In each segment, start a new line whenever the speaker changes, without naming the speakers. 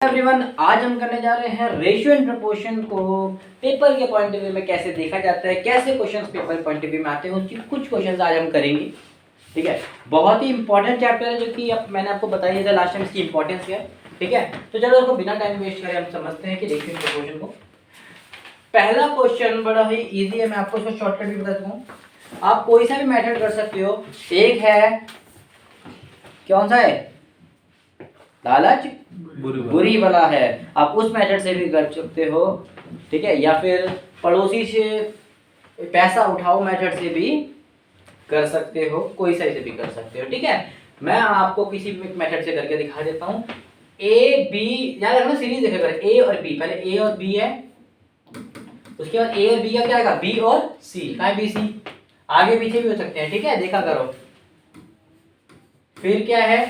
Everyone, आज हम करने जा रहे हैं रेशियो एंड प्रोपोर्शन को पेपर के पॉइंट ऑफ व्यू में कैसे देखा जाता है, कैसे questions paper point of view में आते हैं, उसकी कुछ क्वेश्चंस आज हम करेंगे। ठीक है, बहुत ही इंपॉर्टेंट चैप्टर है जो कि मैंने आपको बताया था लास्ट टाइम इसकी इंपॉर्टेंस क्या है। ठीक है, तो चलो उसको बिना टाइम वेस्ट करे हम समझते हैं कि रेशियो एंड प्रोपोर्शन को। पहला क्वेश्चन बड़ा ही ईजी है, मैं आपको इसको शॉर्टकट भी बता दूँ। आप कोई सा भी मेथड कर सकते हो। एक है, कौन सा है, लालच बुरी वाला है, आप उस मेथड से भी कर सकते हो। ठीक है, या फिर पड़ोसी से पैसा उठाओ मेथड से भी कर सकते हो, कोई सही से भी कर सकते हो। ठीक है, मैं आपको किसी भी मेथड से करके दिखा देता हूँ। ए बी, याद रखना सीरीज देखा कर, ए और बी, पहले ए और बी है, उसके बाद ए और बी का क्या आएगा, बी और सी, क्या है बी सी, आगे पीछे भी हो सकते हैं। ठीक है, देखा करो। फिर क्या है,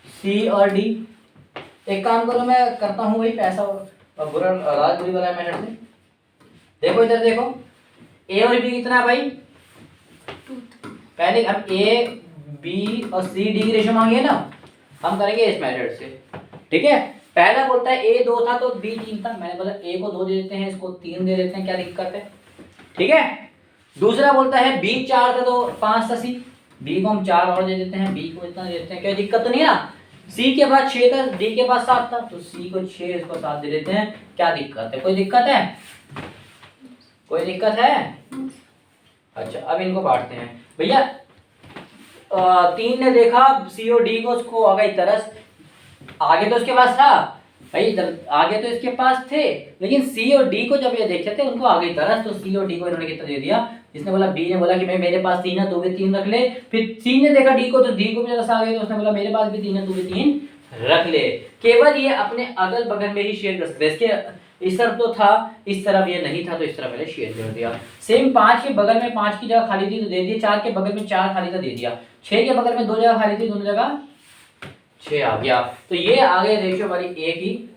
सी और डी। एक काम करो, मैं करता हूँ वही पैसा और बुरा राज बुरी वाला मेथड से। देखो इधर देखो, ए और बी कितना है भाई, पहले हम ए बी और सी डी की रेशो मांगे ना, हम करेंगे इस मेथड से। ठीक है, पहला बोलता है ए 2 था तो बी 3 था, मैंने बोला ए को 2 दे देते हैं, इसको 3 दे देते हैं, क्या दिक्कत है। ठीक है, दूसरा बोलता है बी 4 था तो 5 था सी, बी को हम 4 और दे देते हैं, बी को इतना दे देते हैं, क्या दिक्कत तो नहीं ना। सी के पास 6 था, डी के पास 7 था, तो सी को 6, इसको 7 दे देते हैं, क्या दिक्कत है, कोई दिक्कत है, कोई दिक्कत है। अच्छा, अब इनको बांटते हैं भैया। 3 ने देखा सी और डी को, उसको आ गई तरस, आगे तो उसके पास था भाई, आगे तो इसके पास थे, लेकिन सी और डी को जब ये देखे थे उनको आ गई तरस, तो सी और डी को इन्होंने कितना दे दिया। जिसने बोला, बी ने बोला कि भाई मेरे पास 3 है, तू भी 3 रख ले। फिर सी ने देखा डी को, तो डी को भी तरस आ गई, तो उसने बोला मेरे पास भी 3 है, तू भी 3 रख ले। केवल ये अपने अगल बगल में ही शेयर कर सकते, इसके इस तरफ तो था, इस तरफ ये नहीं था, तो इस तरफ मैंने शेयर कर दिया। सेम 5 के बगल में 5 की जगह खाली थी तो दे दिया, 4 के बगल में 4 खाली था दे दिया, 6 के बगल में 2 जगह खाली थी, दोनों जगह 6 आ गया। तो ये आ गए रेशियो हमारी ए की,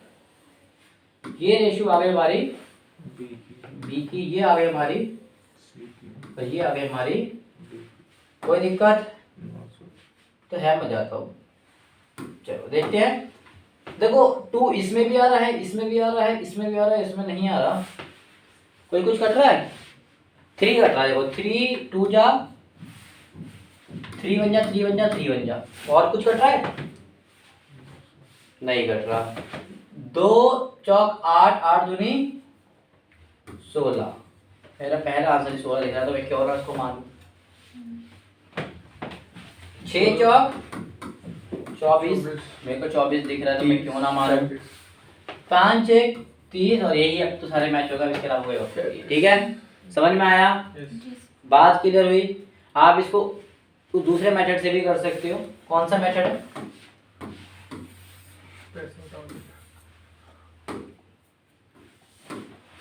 ये रेशियो आ गई हमारी बी की, ये आ गई हमारी, और ये आ गई हमारी। कोई दिक्कत तो है, मैं जाता हूँ। चलो देखते हैं। देखो 2 इसमें भी आ रहा है, इसमें भी आ रहा है, इसमें भी आ रहा है, इसमें नहीं आ रहा। कोई कुछ कट रहा है, 3 कट रहा है। देखो 3 2 जा 3 बन जा, 3 बन जा, 3 बन जा। और कुछ कट रहा है, नहीं कट रहा। 2 चौक 8, 8 दूनी 16। मेरा पहला आंसर 16 लिख रहा, तो मैं क्यों उसको मानूं। 6 चौक 24, मेरे को 24 दिख रहा है, तो मैं क्यों ना मारूं। 5 1 3, और यही अब तो सारे मैच होगा, इसके अलावा कोई। ठीक है, समझ में आया, बात क्लियर हुई। आप इसको दूसरे मेथड से भी कर सकते हो। कौन सा मेथड है,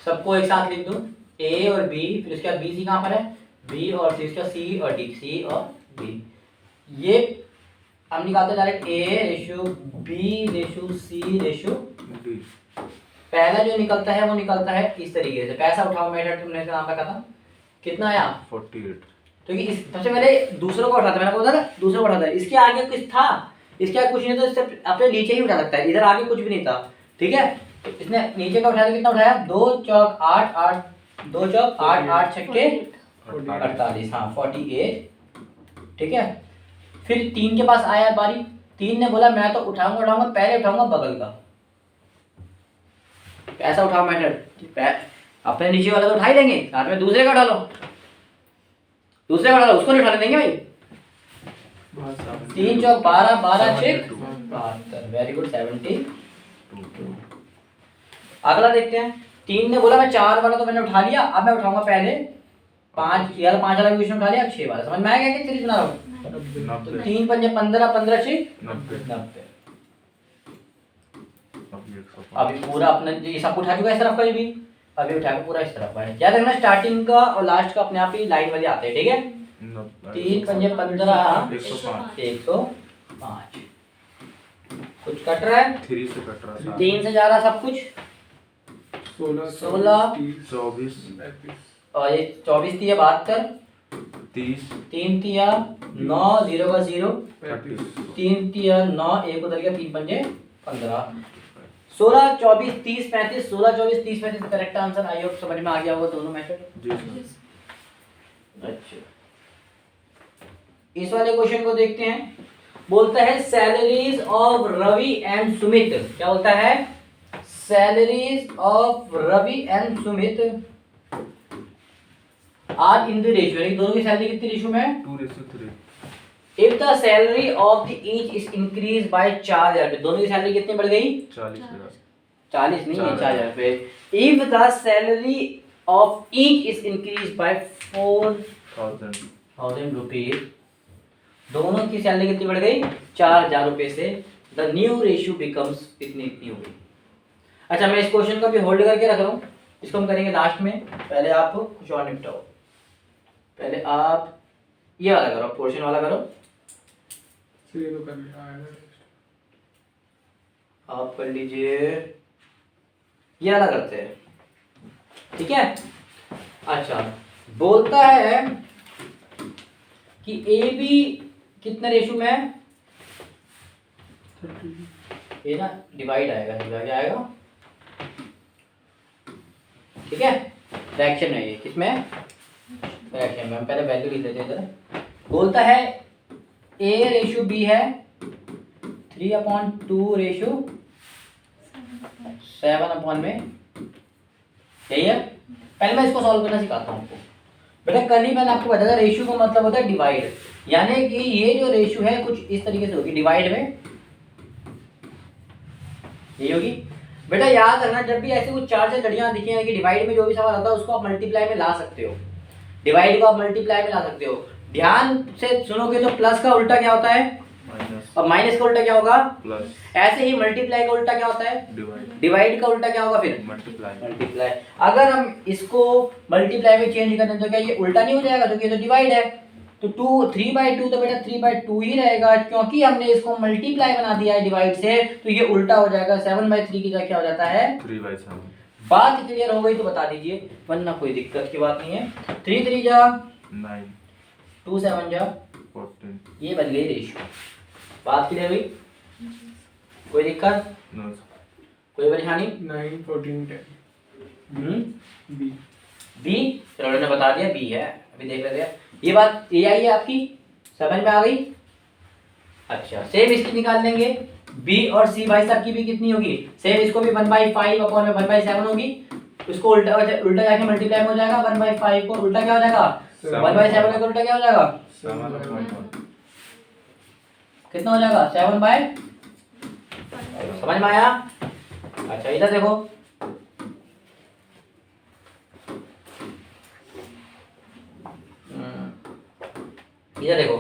सबको एक साथ लिख दूं, ए और बी, फिर उसके बाद बी सी कहाँ पर है, बी और सी, उसका सी और डी, सी और डी। ये हम निकालते direct A ratio B ratio C ratio D. पहला जो निकलता है वो निकलता है इस तरीके से। पैसा उठाओ मेथड तुमने नाम रखा था, कितना आया 48। तो इस सबसे पहले दूसरों को उठाता, मैंने बोला था दूसरों को उठाता है, इसके आगे कुछ था, इसके आगे कुछ नहीं, तो इससे अपने नीचे ही उठा सकता है, इधर आगे कुछ भी नहीं था। ठीक है, इसने नीचे का उठाया, कितना उठाया, 2 चौक 8 8, 2 चौक 8 8 छक्के 48, हाँ 48। ठीक है, फिर 3 के पास आया बारी, 3 ने बोला मैं तो उठाऊंगा, पहले उठाऊंगा बगल का। ऐसा उठाओ मेथड, अपने नीचे वाला तो उठा ही लेंगे, साथ में दूसरे का उठा लो, दूसरे का उठा लो, उसको नहीं उठाने देंगे भाई। 3 चौक 12 12 6 72, वेरी गुड 72। अगला देखते हैं। 3 ने बोला मैं 4 वाला तो मैंने उठा लिया, अब मैं उठाऊंगा पहले 5, यार 5 वाला भी उठा लिया, अब 6 वाला। समझ में आया क्या सीरीज बना रहा हूँ। तो 3 पंजे 15 15 6 90। अभी पूरा अपने ये सब उठा चुका है इस तरफ का भी, अभी उठा के पूरा इस तरफ का है। याद रखना स्टार्टिंग का और लास्ट का अपने आप ही लाइन वाले आते हैं। ठीक है, 3 पंजे 15 105। कुछ कट रहा है,
3 से कट रहा है,
3 से जा रहा सब कुछ, 16
24
और ये 24 थी 72,
30
3 तिया 9 0 का 0, 3 तिया 9, 1 उधर गया, 3 पंजे 15। 16 24 30 35 16 24 30 35 करेक्ट आंसर। आई होप समझ में आ गया होगा दोनों मेथड।
जी सर।
अच्छा, इस वाले क्वेश्चन को देखते हैं। बोलता है salaries of Ravi and Sumit. क्या बोलता है? Salaries of Ravi and Sumit are in the ratio, दोनों की सैलरी कितनी रेशियो में है?
2:3।
If the salary of the each is increase by 4000, दोनों की सैलरी कितनी बढ़ गई?
40,000।
40 नहीं है,
4000
रुपए। If the salary of each is increase by 4000 rupees, दोनों की सैलरी कितनी बढ़ गई? 4000 रुपए से द न्यू रेशियो बिकम्स इतनी हो गई। अच्छा, मैं इस क्वेश्चन को भी होल्ड करके रख रहा हूँ, इसको हम करेंगे लास्ट में। पहले आप कुछ और निपटाओ। पहले आप ये वाला करो, पोर्शन वाला करो। आप कर लीजिए, ये वाला करते हैं, ठीक है। अच्छा, बोलता है कि ए बी कितने रेशो में है? ये ना डिवाइड आएगा, डिवाइड आएगा, ठीक है। फ्रैक्शन है ये, किसमें? फ्रैक्शन में। हम पहले वैल्यू लिख लेते हैं इधर। बोलता है ए रेशो बी है 3/2 रेशो 7 में, यही है। पहले मैं इसको सॉल्व करना सिखाता हूँ आपको। बेटा कल ही मैंने आपको बताया था रेशियो का मतलब होता है डिवाइड, यानी कि ये जो रेशियो है कुछ इस तरीके से होगी, डिवाइड में यही होगी। बेटा याद रखना, जब भी ऐसे कुछ चार लड़ियां दिखें कि डिवाइड में जो भी सवाल आता है उसको आप मल्टीप्लाई में ला सकते हो, डिवाइड को आप मल्टीप्लाई में ला सकते हो। ध्यान से सुनोगे तो प्लस का उल्टा क्या होता है?
माइनस।
और माइनस का उल्टा क्या होगा?
प्लस।
ऐसे ही मल्टीप्लाई का उल्टा क्या होता है?
डिवाइड।
डिवाइड का उल्टा क्या होगा फिर?
मल्टीप्लाई।
मल्टीप्लाई। अगर हम इसको मल्टीप्लाई में चेंज कर दें तो क्या ये उल्टा नहीं हो जाएगा? क्योंकि ये तो डिवाइड है, तो 3/2 तो बेटा 3/2 ही रहेगा, क्योंकि हमने इसको मल्टीप्लाई बना दिया है डिवाइड से, तो ये उल्टा हो जाएगा। 7/3 की जगह क्या हो जाता है?
3/7।
बात क्लियर हो गई तो बता दीजिए, वरना कोई दिक्कत की बात नहीं है। 3 3 जा
9,
2 7 जा
14।
ये बन गई रेशियो। बात क्लियर हुई? कोई दिक्कत?
नो।
कोई परेशानी?
9 14 10 बी।
बी, चलो मैंने बता दिया बी है। अभी देख लेते हैं ये बात, ये आई है आपकी समझ में आ गई? अच्छा, सेम इसकी निकाल लेंगे, बी और सी भाई साहब की भी कितनी होगी? सेम इसको भी 1/5/1/7 होगी। उसको उल्टा उल्टा जाके मल्टीप्लाई में हो जाएगा। 1/5 को उल्टा क्या हो जाएगा? 1/7 का उल्टा क्या हो जाएगा?
7/1।
कितना हो जाएगा? 7/, समझ में आया? अच्छा, इधर देखो, इधर देखो,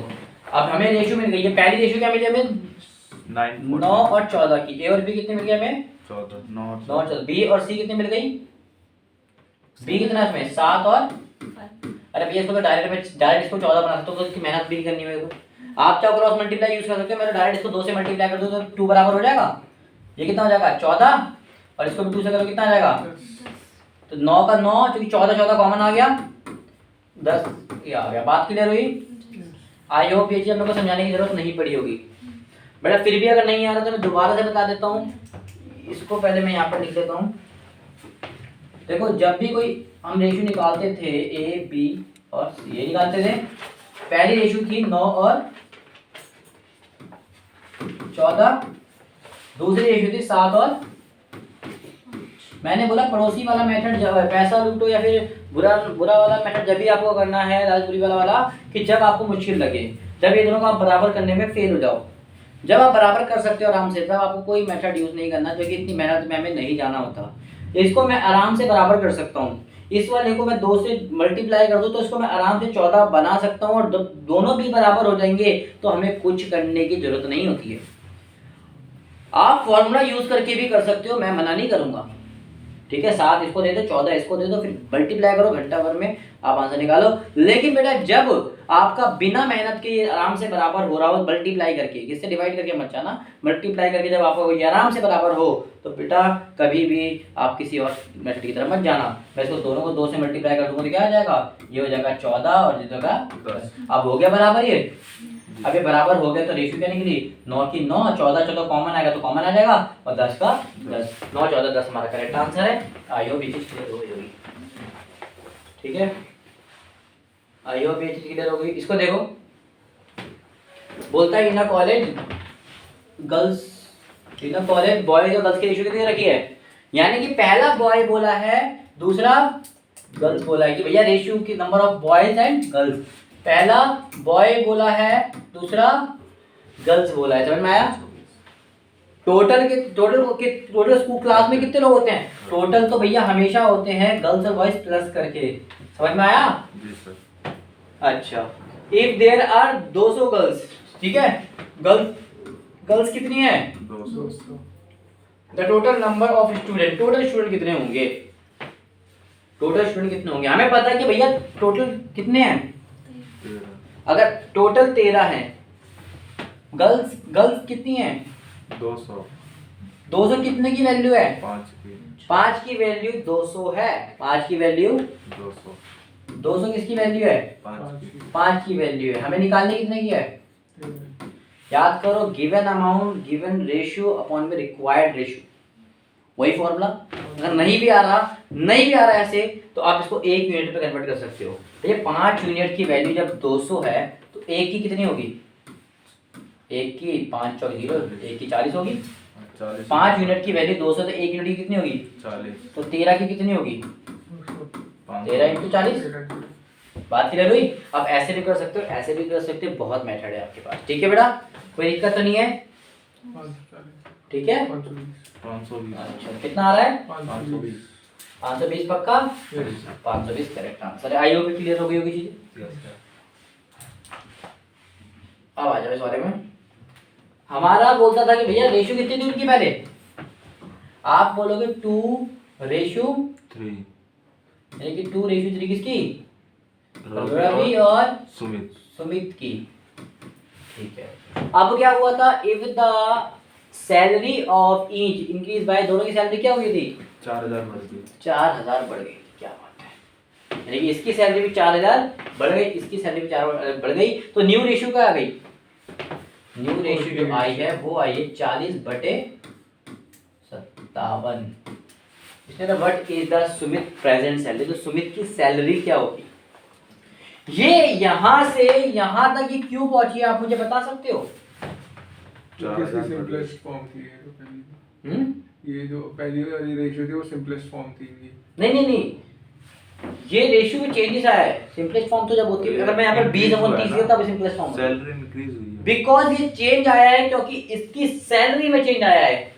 अब हमें रेशियो मिल गई है। पहली रेशियो क्या मिली हमें? 9 और 14 की। ए और बी कितने मिल गए हमें?
14। 9 और
9 और 14। बी और सी कितने मिल गई? बी कितना है इसमें? 7 और, अरे भैया इसको तो डायरेक्ट इसको 14 बना सकते हो, तो इसकी मेहनत भी नहीं करनी है। आप चाहो क्रॉस मल्टीप्लाई यूज कर सकते हो, मैं तो डायरेक्ट इसको 2 से मल्टीप्लाई कर दूं तो 2 बराबर हो जाएगा। ये कितना हो जाएगा? 14, और इसको भी 2 से करो कितना आ जाएगा? तो 9 का 9, क्योंकि 14 कॉमन आ गया, 10 ये आ गया। बात क्लियर हुई? आई होप ये चीज हम लोग को समझाने की जरूरत नहीं पड़ी होगी। बेटा फिर भी अगर नहीं आ रहा तो मैं दोबारा से बता देता हूँ। इसको पहले मैं यहाँ पर लिख देता हूँ। देखो, जब भी कोई हम रेशियो निकालते थे ए बी और सी, ये निकालते थे, पहली रेशियो थी 9 और 14, दूसरी रेशियो थी 7 और, मैंने बोला पड़ोसी वाला मेथड जब पैसा लूटो या फिर बुरा वाला मेथड जब भी आपको करना है, राजपुरी वाला, कि जब आपको मुश्किल लगे, जब ये दोनों को आप बराबर करने में फेल हो जाओ। जब आप बराबर कर सकते हो आराम से, तब आपको कोई मेथड यूज नहीं करना, क्योंकि इतनी मेहनत में हमें नहीं जाना होता। इसको मैं आराम से बराबर कर सकता हूँ। इस वाले को मैं 2 से मल्टीप्लाई कर दूं तो इसको मैं आराम से 14 बना सकता हूँ, और दोनों भी बराबर हो जाएंगे तो हमें कुछ करने की जरूरत नहीं होती है। आप फॉर्मूला यूज करके भी कर सकते हो, मैं मना नहीं करूंगा, ठीक है। 7 इसको दे दो, 14 इसको दे दो, फिर मल्टीप्लाई करो, घंटा भर में आप आंसर निकालो। लेकिन बेटा जब आपका बिना मेहनत के ये आराम से बराबर हो रहा हो, मल्टीप्लाई करके, इससे डिवाइड करके मत जाना, मल्टीप्लाई करके जब आपको ये आराम से बराबर हो, तो बेटा कभी भी आप किसी और मेथड की तरफ मत जाना। मैं इसको दोनों को 2 से मल्टीप्लाई कर दूंगा तो क्या आ जाएगा? ये हो जाएगा 14 और ये होगा 10। अब हो गया बराबर ये? अब ये बराबर हो गया तो रेशियो क्या निकली 9 की 9, 14 14 कॉमन आएगा तो कॉमन आ जाएगा और 10 का 10, 9 14 10 हमारा करेक्ट आंसर है। आई होप ये चीज क्लियर हो गई होगी, ठीक है। आई होप ये चीज क्लियर हो गई। इसको देखो, बोलता है इन अ कॉलेज गर्ल्स, इन अ कॉलेज बॉयज और गर्ल्स की रेशियो कितनी रखी है, यानी कि पहला बॉय बोला है, दूसरा गर्ल्स बोला है कि भैया रेशियो की number of boys and girls, पहला बॉय बोला है, दूसरा गर्ल्स बोला है, समझ में आया। टोटल स्कूल क्लास में कितने लोग होते हैं, टोटल तो भैया हमेशा होते हैं गर्ल्स और बॉयज प्लस करके, समझ में आया।
जी सर।
अच्छा, इफ देयर आर 200 गर्ल्स, ठीक है, गर्ल्स कितनी है
200।
The total number of student, total student कितने होंगे, टोटल स्टूडेंट कितने होंगे, हमें पता है कि भैया टोटल कितने हैं,
13।
अगर टोटल 13 हैं, गर्ल्स कितनी हैं
200।
200 कितने की वैल्यू है,
5 की
5 की वैल्यू 200 है, 5 की वैल्यू
200।
200 किसकी वैल्यू है,
5 की
5 की वैल्यू है, हमें निकालने कितने की है, याद करो given amount given ratio upon में रिक्वायर्ड रेशियो, वही फॉर्मूला। अगर नहीं भी आ रहा ऐसे तो आप इसको 1 यूनिट पे कन्वर्ट कर सकते हो। ये 5 यूनिट की वैल्यू जब 200 है तो 1 की कितनी होगी, 1 की 5 चौक 0, 1 की 40 होगी।
40।
5 यूनिट की वैल्यू 200 तो 1 यूनिट की कितनी होगी
40।
तो 13 की कितनी होगी
500।
13 इंटू 40। बात क्लियर हुई। अब ऐसे भी कर सकते हो, ऐसे भी कर सकते हो, बहुत मेथड है आपके पास, ठीक है बेटा, कोई दिक्कत तो नहीं है, ठीक है।
520।
अच्छा कितना आ रहा है
520।
520 पक्का, 520 करेक्ट आंसर है। आई होप क्लियर हो गई होगी चीजें।
Yes sir.
अब आ जाओ इस बारे में। हमारा बोलता था कि भैया रेशियो कितनी थी उनकी, पहले आप बोलोगे 2:3,
3।
यानी कि 2:3 किसकी,
रवि
रवि
और
और
सुमित।
सुमित की, ठीक है। अब क्या हुआ था, if the salary of each increase by, दोनों की सैलरी क्या हुई थी
4000 बढ़ गई।
4000 बढ़ गई, क्या बात है, यानी कि इसकी सैलरी भी 4000 बढ़ गई, इसकी सैलरी भी 4 बढ़ गई, तो न्यू रेशियो क्या आ गई, न्यू रेशियो जो आई है वो आई है 40/57। इसने ना what is the Sumit present salary, तो सुमित की सैलरी क्या होगी। ये यहां से यहां तक ये क्यों पहुंची है, आप मुझे बता सकते हो।
सिंपलेस्ट फॉर्म थी ये तो पहली, ये जो पहली वाली रेशियो थी वो सिंपलेस्ट फॉर्म थी इनकी।
नहीं, ये रेशियो में चेंजेस आया है, सिंपलेस्ट फॉर्म तो जब होती है, अगर मैं यहाँ पर 20/30 किया तब सिंपलेस्ट फॉर्म
सैलरी इंक्रीज हुई है।
बिकॉज ये चेंज आया है क्योंकि इसकी सैलरी में चेंज आया है।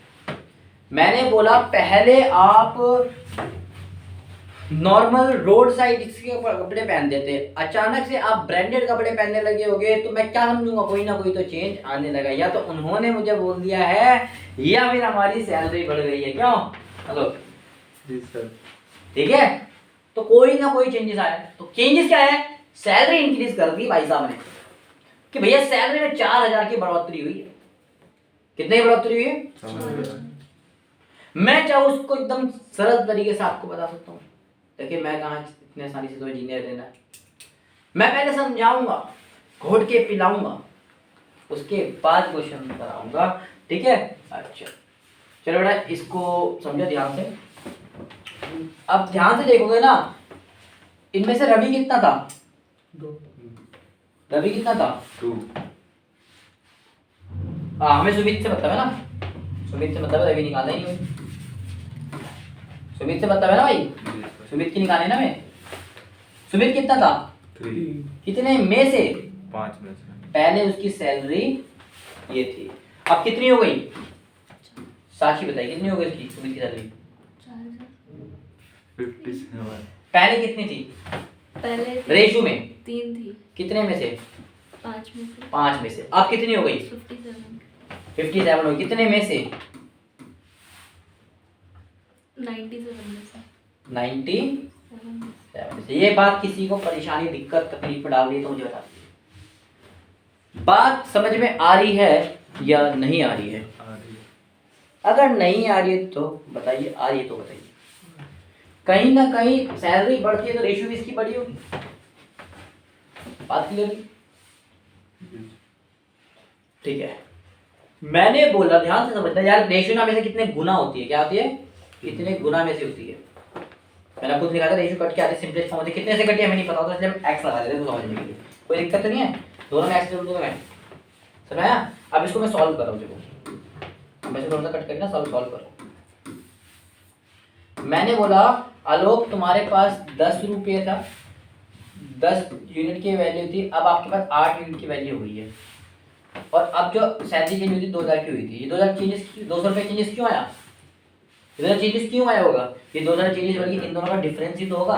मैंने बोला पहले आप नॉर्मल रोड साइड के कपड़े पहनते थे, अचानक से आप ब्रांडेड कपड़े पहनने लगे होगे, तो मैं क्या समझूंगा, कोई ना कोई तो चेंज आने लगा, या तो उन्होंने मुझे बोल दिया है या फिर हमारी सैलरी बढ़ गई है, क्यों, हेलो
जी सर।
ठीक है, तो कोई ना कोई चेंजेस आया। तो चेंजेस क्या है, सैलरी इंक्रीज कर दी भाई साहब ने, कि भैया सैलरी में 4000 की बढ़ोतरी हुई है। कितने की बढ़ोतरी हुई है, मैं चाहूँ उसको एकदम सरल तरीके से आपको बता सकता हूँ। देखिए मैं कहाँ इतने आसानी से तो इंजीनियर लेना है, मैं पहले समझाऊंगा, घोट के पिलाऊंगा, उसके बाद क्वेश्चन कराऊंगा, ठीक है। अच्छा चलो बेटा इसको समझो ध्यान से। अब ध्यान से देखोगे ना, इनमें से रवि कितना था,
2।
रवि कितना था
2।
हमें सुमित से मतलब है ना, सुमित से मतलब है, रवि निकालना ही नहीं, सुमित से मतलब है ना भाई, सुमित की निकाले ना मैं। सुमित कितना था
3।
कितने में से,
5 में से।
पहले उसकी सैलरी ये थी, अब कितनी हो गई, साक्षी बताइए कितनी हो गई उसकी सुमित की सैलरी,
57।
पहले कितनी थी,
पहले
रेशो में
3 थी,
कितने में से,
5 में से
5 में से, अब कितनी हो गई
57,
57 हो गई, कितने में से
97 में से
97 में से। ये बात किसी को परेशानी दिक्कत तकलीफ में डाल रही है तो मुझे बता दीजिए, बात समझ में आ रही है या नहीं आ रही है।
आ रही है।
अगर नहीं आ रही है तो बताइए, आ रही है तो बताइए। कहीं ना कहीं सैलरी बढ़ती है तो रेशियो भी इसकी बड़ी होगी, बात क्लियर है। ठीक है, मैंने बोला ध्यान से समझना यार, रेशियो ना में से कितने गुना होती है, क्या होती है, कितने गुना में से होती है। मैंने खुद लिखा था रेशियो कट के आते सिंपलेस्ट फॉर्म होती है, कितने से कटी हमें नहीं पता होता, इसलिए हम एक्स लगा देते हैं समझने के लिए, कोई दिक्कत तो नहीं है, दोनों में एक्स जोड़ दूंगा मैं, समझ आया। अब इसको मैं सॉल्व कर रहा हूँ, देखो मैं थोड़ा सा कट करके ना सॉल्व करो। मैंने बोला आलोक तुम्हारे पास 10 रुपये था, 10 यूनिट की वैल्यू थी, अब आपके पास 8 यूनिट की वैल्यू हुई है, और अब जो सैलरी चेंज हुई थी 2000 की हुई थी, ये 2000 चेंजेस 200 रुपये चेंजेस क्यों आया, 2000 चेंजेस क्यों आया होगा, ये 2000 चेंजेस बल्कि इन दोनों का डिफरेंस ही तो होगा,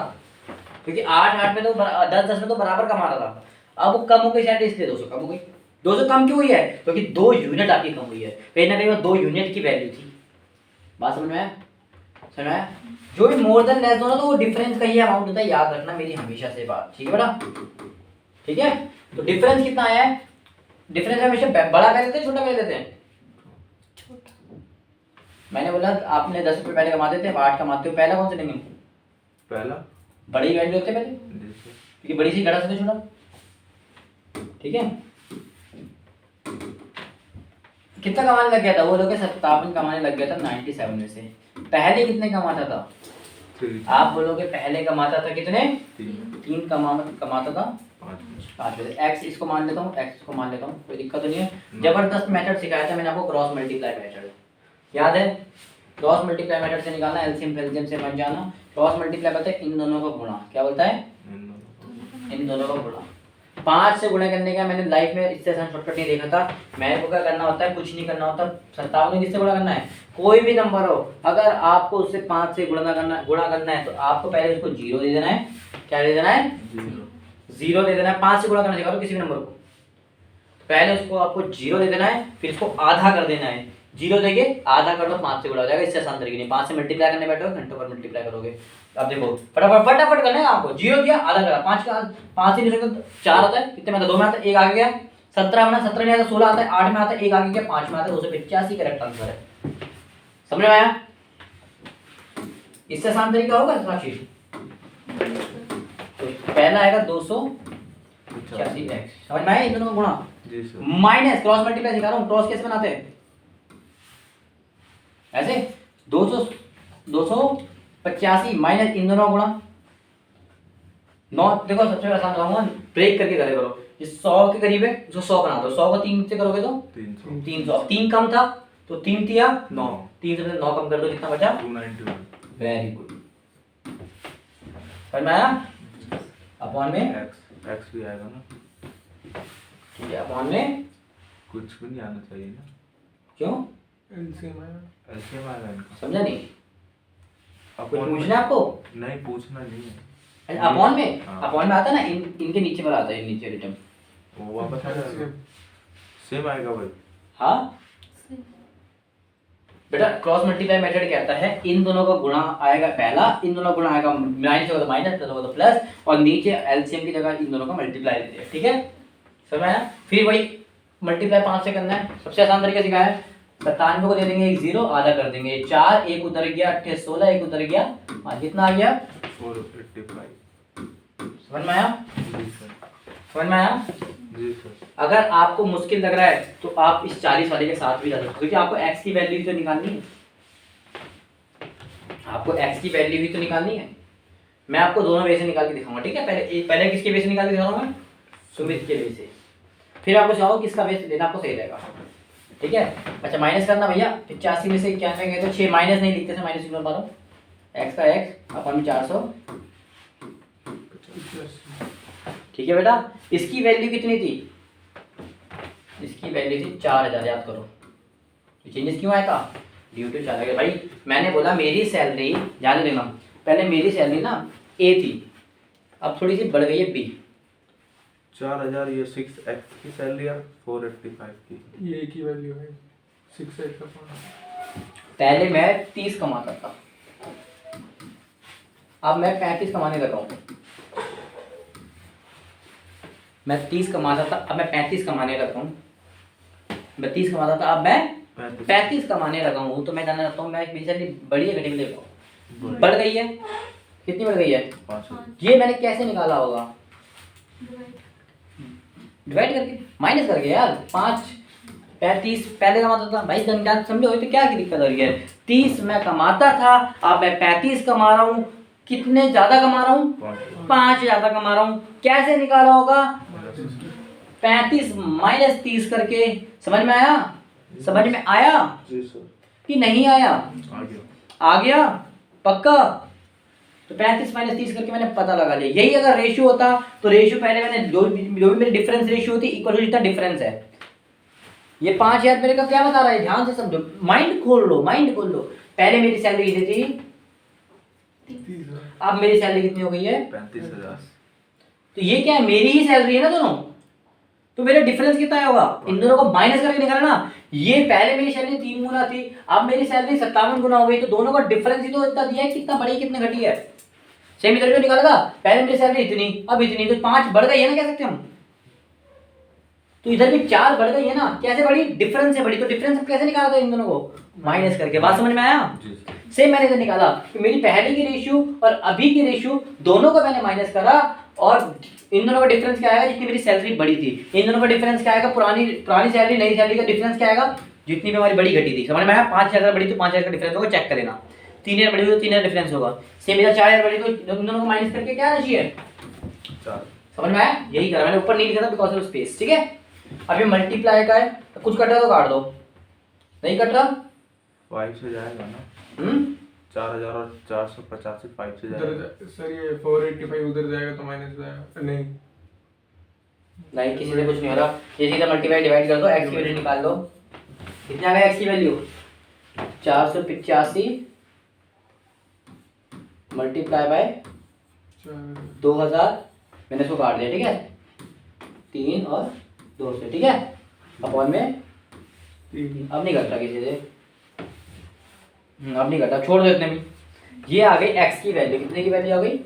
क्योंकि 8 में तो 10 में तो बराबर कमा रहा था, अब वो कम हो गई सैलरी इसलिए 200 कम हो गई। 200 कम क्यों हुई है, क्योंकि 2 यूनिट आपकी कम हुई है, कहीं ना कहीं वो 2 यूनिट की वैल्यू थी। बात समझ में आया, समझ में आया। जो भी मोर देन लेस दोनों तो वो डिफरेंस का ही अमाउंट होता है, याद रखना मेरी हमेशा से बात, ठीक है बेटा, ठीक है। तो डिफरेंस कितना आया है, डिफरेंस हमेशा बड़ा कर देते हैं छोटा कर देते हैं,
छोटा।
मैंने बोला आपने 10 रुपये पहले कमाते थे, 8 कमाते हो, पहला कौन सा लेंगे,
पहला
बड़ी वैल्यू होते पहले,
जी सर।
क्योंकि बड़ी सी घटा सकते छोटा, ठीक है। कितना कमाने लग गया था वो लोग, 57 कमाने लग गया था 97 में से, पहले कितने कमाता था,
3
आप बोलोगे पहले कमाता था कितने,
3
3 कमाता था
5
5 में से, एक्स इसको मान लेता हूँ, एक्स को मान लेता हूँ, कोई दिक्कत तो नहीं है। जबरदस्त मेथड सिखाया था मैंने आपको, क्रॉस मल्टीप्लाई मेथड, याद है, क्रॉस मल्टीप्लाई मेथड से निकालना, एलसीएम से बन जाना। क्रॉस मल्टीप्लाई बोलते हैं इन दोनों का गुणा, क्या बोलता है, इन दोनों का गुणा। 5 से गुणा करने का मैंने लाइफ में इससे आसान शॉर्टकट नहीं देखा था, मेरे को क्या करना होता है, कुछ नहीं करना होता, 57 में किससे गुणा करना है, कोई भी नंबर हो, अगर आपको उससे 5 से गुणा करना है तो आपको पहले उसको 0 दे देना है, क्या दे देना है, 0 दे देना है। 5 से गुणा करना सिखा दो किसी भी नंबर को, पहले उसको आपको 0 दे देना है, फिर इसको आधा कर देना है, 0 देके आधा कर दो, 5 से गुणा हो जाएगा, इससे आसान तरीके नहीं। 5 से मल्टीप्लाई करने बैठोगे घंटों पर मल्टीप्लाई करोगे। अब देखो फटाफट करना है आपको, 0 दिया आधा करा, 5 से नहीं सकते 4 आता है, कितने में आता है, 2 में आता है, 1 आगे गया, 17 में 17 नहीं आता, 16 आता है, 8 में आता है, 1 आगे गया, 5 में आता है, 285 करेक्ट आंसर है। समझ में आया, इससे आसान तरीका होगा साक्षी, तो पहला आएगा 285 एक्स, समझ में आया, इन दोनों का गुणा
जी सर।
माइनस क्रॉस मल्टीप्लाई सिखा रहा हूँ, क्रॉस कैसे बनाते हैं, ऐसे 285 माइनस इन दोनों का गुणा 9, देखो सबसे आसान बताऊंगा, ब्रेक करके करे करो, ये 100 के करीब है, उसको 100 बना दो, 100 को 3 से करोगे तो
300
300, 3 कम था तो 3 दिया 9, 3 से 9 कम कर दो, कितना बचा,
291
वेरी गुड, समझ में आया। अपॉन में
एक्स भी आएगा ना,
ठीक है, अपॉन में
कुछ भी नहीं आना चाहिए ना,
क्यों,
एलसीएम आया,
ऐसे में आएगा इनका।
समझा नहीं, कुछ
अपॉन
पूछना है आपको,
नहीं पूछना नहीं है,
अपॉन में,
हाँ।
अपॉन में आता है ना, इनके नीचे पर आता है, नीचे रिटर्न,
वो वापस आ जाएगा, सेम आएगा भाई।
हाँ बेटा, क्रॉस मल्टीप्लाई मेथड कहता है इन दोनों का गुणा आएगा पहला, इन दोनों का गुणा आएगा माइनस होगा तो माइनस, प्लस होगा तो प्लस, और नीचे एलसीएम की जगह इन दोनों का मल्टीप्लाई लेते हैं, ठीक है, समझ में आया। फिर वही मल्टीप्लाई 5 से करना है, सबसे आसान तरीका सिखाया है, 97 को दे देंगे 1 0, आधा कर देंगे 4, 1 उधर गया 28 16, 1 उधर गया 5, कितना आ गया,
485
समझ में आया,
जी सर।
समझ में आया।
जी सर।
अगर आपको मुश्किल लग रहा है तो आप इस 40 वाले के साथ भी जा सकते हो, क्योंकि आपको x की वैल्यू तो निकालनी है, आपको x की वैल्यू भी तो निकालनी है। मैं आपको दोनों वे से निकाल के दिखाऊंगा, ठीक है, पहले किसके वे से निकाल के दिखाऊंगा मैं, सुमित के वे से, फिर आपको सिखाऊंगा किसका वे लेना आपको सही रहेगा, ठीक है। अच्छा माइनस करना भैया, 85 में से 91 गए तो 6 माइनस नहीं लिखते थे, माइनस क्यों कर रहा, x का x अपन 400, ठीक है बेटा। इसकी वैल्यू कितनी थी, इसकी वैल्यू थी 4000, याद करो, तो चेंजेस क्यों आया था, ड्यू टू 4000। भाई मैंने बोला मेरी सैलरी, ध्यान देना, पहले मेरी सैलरी ना ए थी, अब थोड़ी सी बढ़ गई है बी,
4000, ये 6x की सैलरी है, 485 की,
ये एक ही वैल्यू है, 6x अपॉन,
पहले मैं 30 कमाता था, अब मैं 35 कमाने लगा हूँ, मैं 30 कमाता था, अब मैं 35 कमाने लगा हूँ, मैं 30 कमाता था, अब मैं 35 कमाने लगा हूँ, तो मैं जानना चाहता हूँ मैं मेरी सैलरी बड़ी है घटी हुई, बढ़ गई है, कितनी बढ़ गई है,
5
ये मैंने कैसे निकाला होगा, डिवाइड करके, माइनस करके यार, 5 35 पहले कमाता था भाई, गंजान समझो तो क्या की दिक्कत हो रही है। 30 मैं कमाता था, अब मैं 35 कमा रहा हूँ। कितने ज्यादा कमा रहा हूँ? 5 ज्यादा कमा रहा हूँ। कैसे निकाला होगा? 35 माइनस 30 करके। समझ में आया? समझ में आया
जी सर।
कि नहीं आया?
आ गया।
आ गया पक्का? तो 35 माइनस 30 करके मैंने पता लगा लिया। यही अगर रेशियो होता तो रेशियो पहले मैंने जो भी मेरी डिफरेंस रेशियो होती इक्वल टू जितना डिफरेंस है। ये 5000 मेरे का क्या बता रहा है, ध्यान से समझो, माइंड खोल लो, माइंड खोल लो। पहले मेरी सैलरी कितनी थी?
30,000।
अब मेरी सैलरी कितनी हो गई है?
35,000।
तो ये क्या है, मेरी ही सैलरी है ना दोनों, तो मेरा डिफरेंस कितना होगा? इन दोनों को माइनस करके निकालना ना। ये पहले मेरी सैलरी 3 गुना थी, अब मेरी सैलरी 57 गुना हो गई, तो दोनों का डिफरेंस ही तो इतना दिया है, कितना बढ़ी कितनी घटी है। सेम इधर भी निकालेगा, पहले मेरी सैलरी इतनी, अब इतनी, तो 5 बढ़ गई है ना, कह सकते हम। तो इधर भी 4 बढ़ गई है ना, कैसे बढ़ी? डिफरेंस से बढ़ी। तो डिफरेंस कैसे निकाला था इन दोनों को? माइनस करके। बात समझ में आया?
जी सर।
सेम मैंने इधर निकाला कि मेरी पहले की रेशियो और अभी की रेशियो दोनों को मैंने माइनस करा, और इन दोनों का डिफरेंस क्या आएगा? जितनी मेरी सैलरी बढ़ी थी। इन दोनों का डिफरेंस क्या आएगा? पुरानी सैलरी नई सैलरी का डिफरेंस क्या आएगा? जितनी भी हमारी बड़ी घटी थी। समझ में आया? 5000 बढ़ी तो 5000 का डिफरेंस होगा, चेक कर लेना। 3000 बढ़ी तो 3000 डिफरेंस होगा। सेम इधर 4000 बढ़ी तो इन दोनों को माइनस करके क्या राशि है?
4।
समझ में आया? यही करा मैंने, ऊपर नहीं लिखा था बिकॉज ऑफ स्पेस। ठीक है, अभी मल्टीप्लाई का है, तो कुछ कट रहा तो काट दो, नहीं कट रहा
5 से जाएगा ना। 4000 और 485 5 से जाएगा।
उधर सर ये 485 उधर जाएगा तो माइनस जाएगा नहीं।
नहीं, किसी से कुछ नहीं हो रहा। ये सीधा मल्टीप्लाई डिवाइड कर दो, x की वैल्यू निकाल दो। कितना आ गया x की वैल्यू? 485 मल्टीप्लाई बाय 2000, मैंने इसको काट दिया। ठीक है, 3 और 2 से। ठीक है, अपॉन में
3।
अब नहीं करता किसी से, अब नहीं करता, छोड़ दो इतने में। ये आ गई x की वैल्यू। कितने की वैल्यू आ गई?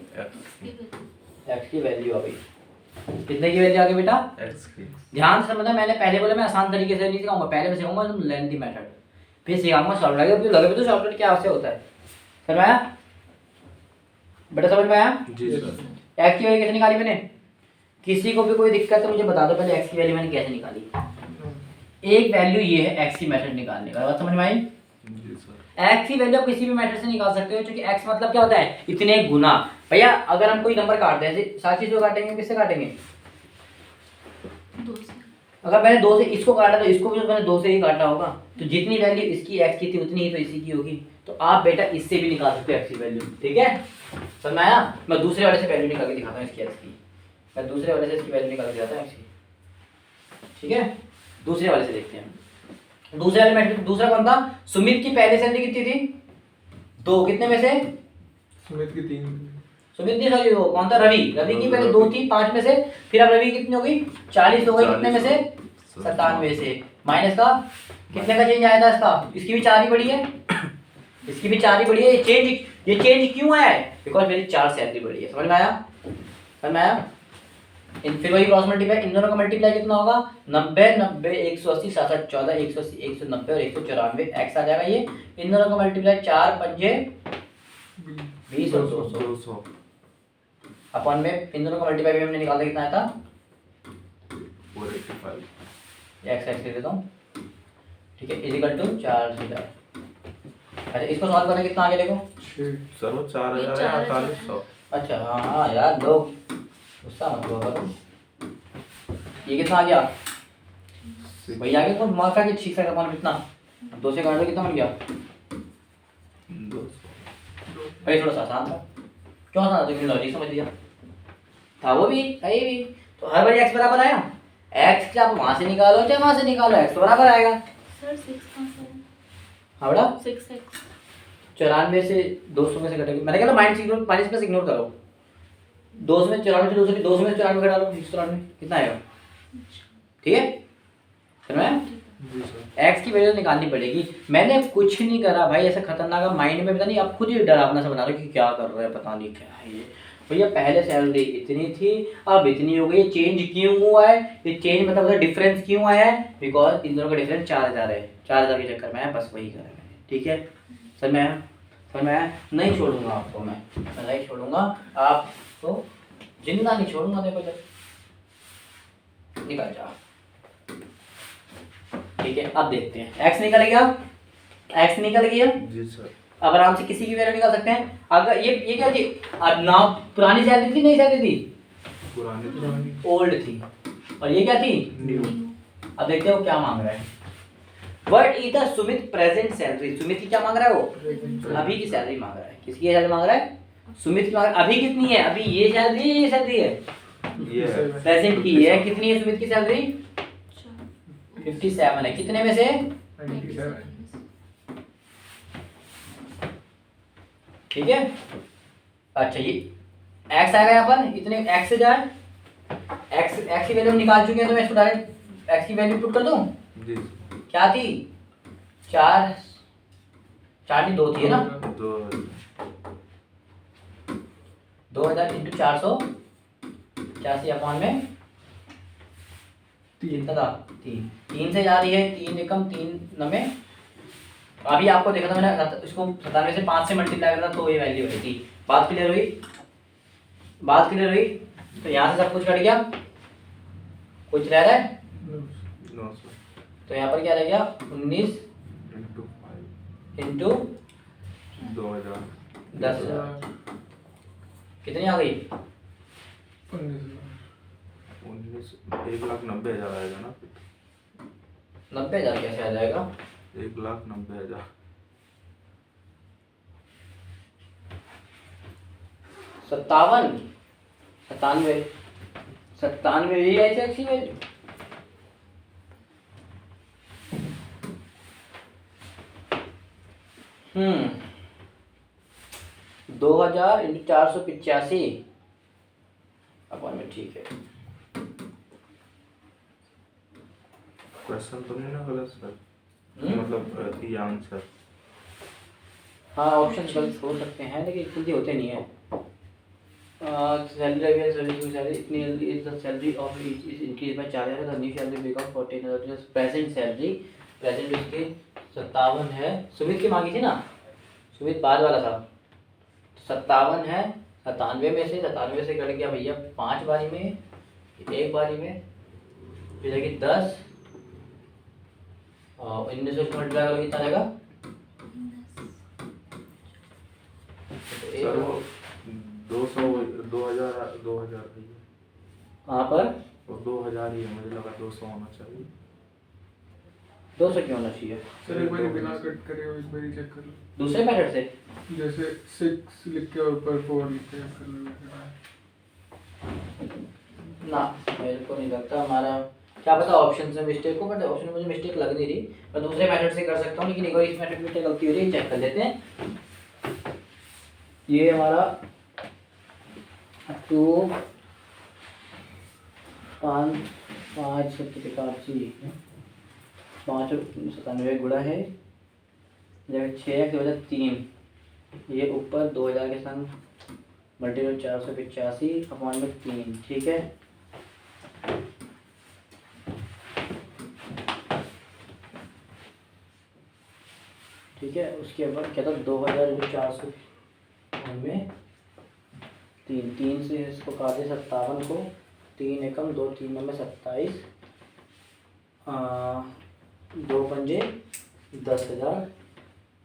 x की वैल्यू आ गई। कितने की वैल्यू आ गई बेटा?
x की।
ध्यान से समझना, मैंने पहले बोला मैं आसान तरीके से नहीं सिखाऊंगा, पहले मैं सिखाऊंगा एकदम लेंथी मेथड, फिर सिखाऊंगा शॉर्टकट। लगे लगे तो शॉर्टकट क्या से होता है। समझ में आया बेटा? समझ में आया?
जी सर।
x की वैल्यू कैसे निकाली मैंने? किसी को भी कोई दिक्कत है मुझे बता दो पहले, x की वैल्यू मैंने कैसे निकाली। एक वैल्यू ये है x की मेथड निकालने का, बात समझ में आई?
जी सर।
x की वैल्यू आप किसी भी मेथड से निकाल सकते हो, क्योंकि x मतलब क्या होता है? इतने गुना। भैया अगर हम कोई नंबर काटते हैं, जैसे साक्षी से काटेंगे, किससे काटेंगे?
2 से।
अगर मैंने 2 से इसको काटा तो इसको भी तो मैंने 2 से ही काटा होगा, तो जितनी वैल्यू इसकी x की थी उतनी ही तो इसी की होगी। तो आप बेटा इससे भी निकाल सकते हो x की वैल्यू। ठीक है, समझ में आया? मैं दूसरे वाले से वैल्यू निकाल के दिखाता हूँ इसकी x की। मैं दूसरे वाले से इसकी वैल्यू निकाल के दिखाता हूँ x की। ठीक है, दूसरे वाले से देखते हैं। दूसरे वाले में दूसरा कौन था? सुमित की पहले सैलरी कितनी थी? 2। कितने में से?
सुमित की 3।
सुमित नहीं, सॉरी, वो कौन था? रवि। रवि की पहले 2 थी 5 में से, फिर अब रवि कितनी हो गई? 40 हो गई। कितने में से? 97 से। माइनस का कितने का चेंज आया था इसका? इसकी भी 4 ही बढ़ी है, इसकी भी 4 ही बढ़ी है। ये चेंज क्यों आया है? बिकॉज मेरी 4 सैलरी बढ़ी है। समझ में आया? समझ में आया? फिर वही क्रॉस मल्टीप्लाई, इन दोनों का मल्टीप्लाई कितना होगा? 90 90 180 7 7 14 180 190 और 194 x आ जाएगा। ये इन दोनों का मल्टीप्लाई 4 पंजे 20 और 200 अपन में इन दोनों का मल्टीप्लाई भी हमने निकाला, कितना आया था?
485।
x x ले लेता हूँ। ठीक है, इक्वल टू 4 से 4। अच्छा, इसको सॉल्व करने कितना आगे देखो।
6।
सर वो 4000 है 4800।
अच्छा हाँ यार, लोग गुस्सा मत हुआ करो। ये कितना आ गया? भैया आगे कौन मार्क आगे ठीक से अपन कितना? 2 से काट दो, कितना बन गया?
200।
भाई थोड़ा सा आसान था। क्यों आसान था? क्योंकि लॉजिक समझ लिया था। वो भी है, ये भी तो हर बार x बराबर आया। x चाहे आप वहां से निकालो चाहे वहां से निकालो, x तो बराबर आएगा।
सर 6 कहाँ से है?
हाँ बेटा,
6x।
94 से 200 में से घटेगा। मैंने कहा minus ignore, minus plus ignore करो। 200 में 94 से 200 200 में 94 घटा लो, 194 कितना आएगा? ठीक है, समझ में आया?
जी सर।
एक्स की वैल्यू निकालनी पड़ेगी। मैंने कुछ नहीं करा भाई, ऐसा खतरनाक माइंड में पता नहीं, आप खुद ही डरावना सा बना रहे हो कि क्या कर रहे हैं, पता नहीं क्या है ये। भैया पहले सैलरी इतनी थी, अब इतनी हो गई। चेंज क्यों हुआ है? ये चेंज मतलब डिफरेंस क्यों आया है? बिकॉज इन दोनों का डिफरेंस 4000 है। 4000 के चक्कर में है, बस वही करा मैंने। ठीक है, समझ में आया? समझ में आया? नहीं छोड़ूंगा आपको, मैं नहीं छोड़ूंगा आपको, जिंदा नहीं छोड़ूंगा। देखो जब निकल जाओ। ठीक है, अब देखते हैं एक्स निकल गया, एक्स निकल गया।
जी सर।
अब आराम से किसी की वैल्यू निकाल सकते हैं। अगर ये क्या थी, अब नाउ पुरानी सैलरी थी, नई सैलरी थी,
पुरानी
ओल्ड थी, और ये क्या थी,
न्यू।
अब देखते हैं वो क्या मांग रहा है। What is the Sumit present salary, Sumit की क्या मांग रहा है वो, अभी की सैलरी मांग रहा है। किसकी सैलरी मांग रहा है, सुमित की मांग रहा है। अभी कितनी है, अभी ये सैलरी है, ये सैलरी है,
ये है
प्रेजेंट की है। कितनी है सुमित की सैलरी, 57 है। कितने में से,
97।
ठीक है। अच्छा ये एक्स आएगा यहाँ पर, इतने एक्स से जाए, एक्स की वैल्यू हम निकाल चुके हैं, तो मैं इसको डायरेक्ट एक्स की वैल्यू पुट कर दूं।
जी
क्या थी, 4 4 नहीं 2 थी है ना,
दो
2000 इंटू 485 अपॉन में कितना था, 3 से जा रही है, 3 एकम 3 नमे। अभी आपको देखा था मैंने, इसको 97 से 5 से मल्टीप्लाई करा तो ये वैल्यू हुई थी। बात क्लियर हुई, बात क्लियर हुई। तो यहाँ से सब कुछ कट गया, कुछ रह रहा है,
900
तो यहाँ पर क्या रह गया, 19
इंटू 5
इंटू
2000
10,000 कितनी आ गई,
19 1,90,000 आएगा ना।
90,000 कैसे आ जाएगा,
1,90,000
57 97 97 यही आई थी अच्छी वैल्यू। हम्म 2000 इंटू 485 अपन में, ठीक है।
क्वेश्चन तो नहीं ना गलत सर,
हम्म?
मतलब ये आंसर।
हाँ ऑप्शन गलत हो सकते हैं, लेकिन जल्दी होते नहीं है। सैलरी इतनी is the salary of is increase bye 4,000, the new salary become 14,000। Present salary, present इसकी 57 है, सुमित की मांगी थी ना, सुमित बाद वाला था। 57 है, 97 से कट गया भैया 5 बारी में, 1 बारी में, फिर देखिए 10 और 19 से मल्टीप्लाई करो कितना आएगा,
सर वो 200 2000 भैया,
कहाँ पर
वो 2000 ही है, मुझे लगा 200 होना चाहिए।
200 क्यों होना चाहिए,
सर एक बार बिना कट करे हो, एक बार चेक कर लो।
दूसरे मेथड से।
जैसे 6 लिख के और ऊपर 4 लिख के कर लो।
ना मेरे को नहीं लगता, हमारा क्या पता ऑप्शन से मिस्टेक हो, बट ऑप्शन में मुझे मिस्टेक लग नहीं रही। मैं दूसरे मेथड से कर सकता हूँ, लेकिन एक बार इस मेथड में क्या गलती हो रही है चेक कर लेते हैं। ये हमारा 2 5 5 87 5 97 गुणा है, जब 6 की वजह 3, ये ऊपर 2000 के संग मल्टीपल 485 अपॉन में 3, ठीक है। ठीक है, उसके बाद क्या था, 2000 में 3 से इसको काटे 57 को, 3 एकम 2 3 में 27, 2 पंजे 10,000,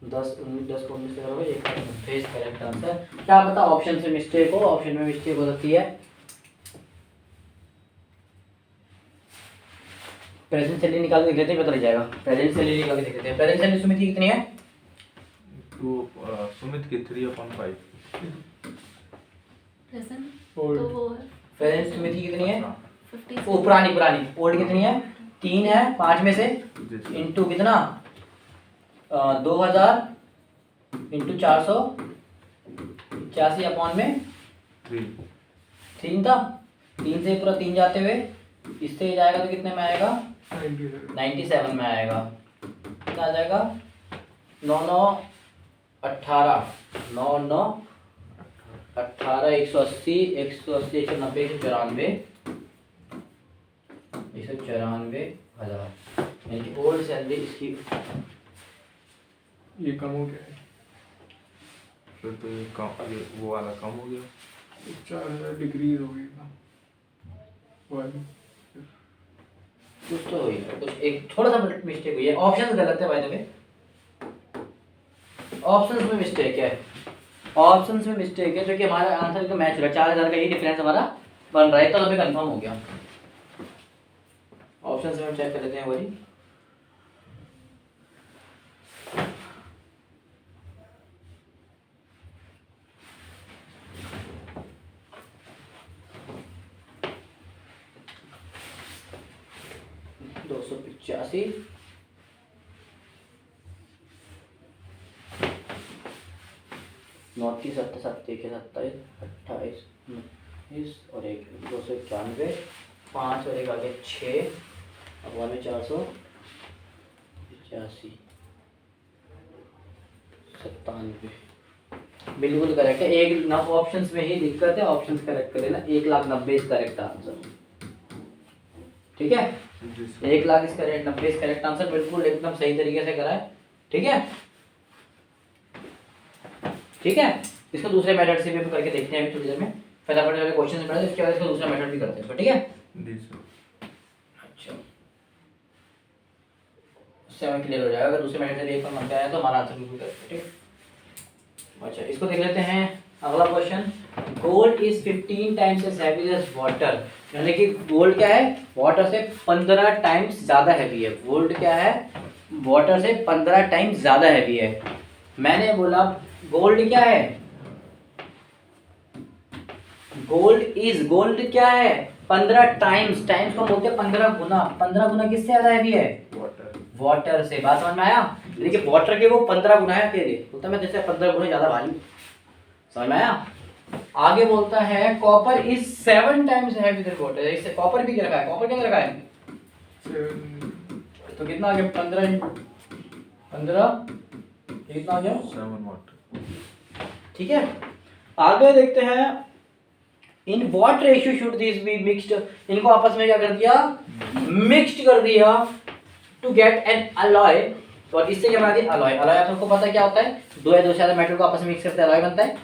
10 को 19 से करोगे, एक फेस करेक्ट आंसर। क्या पता ऑप्शन से मिस्टेक हो, ऑप्शन में मिस्टेक हो सकती है। प्रेजेंट सैलरी निकाल के देख लेते हैं, पता लग जाएगा। प्रेजेंट सैलरी निकाल के देख लेते हैं। प्रेजेंट सैलरी सुमित की कितनी है,
तो सुमित की 3/5
प्रेजेंट
Old.
तो वो है
प्रेजेंट सुमित की कितनी है,
50
वो पुरानी ओल्ड कितनी है, 3 है 5 में से,
जी सर।
इंटू कितना 2000 इंटू 485 अपॉन में 3 था, 3 से पूरा 3 जाते हुए इससे जाएगा तो कितने में आएगा, 97 में आएगा। कितना आ जाएगा, 9 9 18 9 9 18 180 180 190 194 194,000, यानी कि ओल्ड सैलरी इसकी।
ये कम हो गया है,
फिर तो ये कम, ये वो वाला कम हो गया।
4,000 डिग्री हो गई ना वाली।
कुछ तो हुई है, कुछ एक थोड़ा सा मिस्टेक हुई है। ऑप्शंस गलत है बाय द वे, ऑप्शंस में मिस्टेक है, ऑप्शंस में मिस्टेक है, जो कि हमारा आंसर तो मैच हो रहा है। 4000 का ही डिफरेंस हमारा बन रहा है, तो अभी कंफर्म हो गया। ऑप्शंस में हम चेक कर लेते हैं वही। दो सौ 29 27 27 28 29 और एक 291, 5 और एक आगे 6, अब में 485 97, बिल्कुल करेक्ट है। एक ना ऑप्शंस में ही दिक्कत है, ऑप्शंस करेक्ट कर लेना। 1,90,000 करेक्ट आंसर, ठीक है। 1,90,000 करेक्ट आंसर, बिल्कुल एकदम सही तरीके से करा है, ठीक है। ठीक है, इसको दूसरे मेथड से भी हम करके देखते हैं अभी थोड़ी देर में। फटाफट वाले क्वेश्चन पढ़ा, इसके बाद इसका दूसरा मेथड भी करते हैं, ठीक है। अच्छा, उससे हमें क्लियर हो जाएगा। अगर दूसरे मेथड से देखकर मन आया तो हमारा आंसर बिल्कुल करेक्ट है, ठीक है। अच्छा, इसको देख लेते हैं अगला question. Gold is 15 times as heavy as water, यानी कि गोल्ड क्या है, वाटर से 15 टाइम्स ज्यादा हैवी है। गोल्ड क्या है, वाटर से 15 टाइम्स ज्यादा हैवी है। मैंने बोला गोल्ड क्या है, गोल्ड क्या है 15 टाइम्स, टाइम्स को बोलते हैं 15 गुना। 15 गुना किससे ज्यादा हैवी है, वाटर से। बात समझ में आया, देखिए वाटर के वो 15 गुना है तेरे, बोलता मैं जैसे 15 गुना ज्यादा भारी, समझ में आया। आगे बोलता है copper is 7 times heavy than water, इससे कॉपर भी क्या रखा है, कॉपर क्या रखा है
7,
तो कितना आ गया 15 कितना आ गया
7 वाटर,
ठीक है। आगे देखते हैं in what ratio should this be mixed, इनको आपस में क्या कर दिया, मिक्स्ड कर दिया टू गेट एन अलॉय। और इससे क्या बना दिया अलॉय। अलॉय आप सबको पता है क्या होता है, दो या दो से ज्यादा मेटल को आपस में मिक्स करते हैं अलॉय बनता है।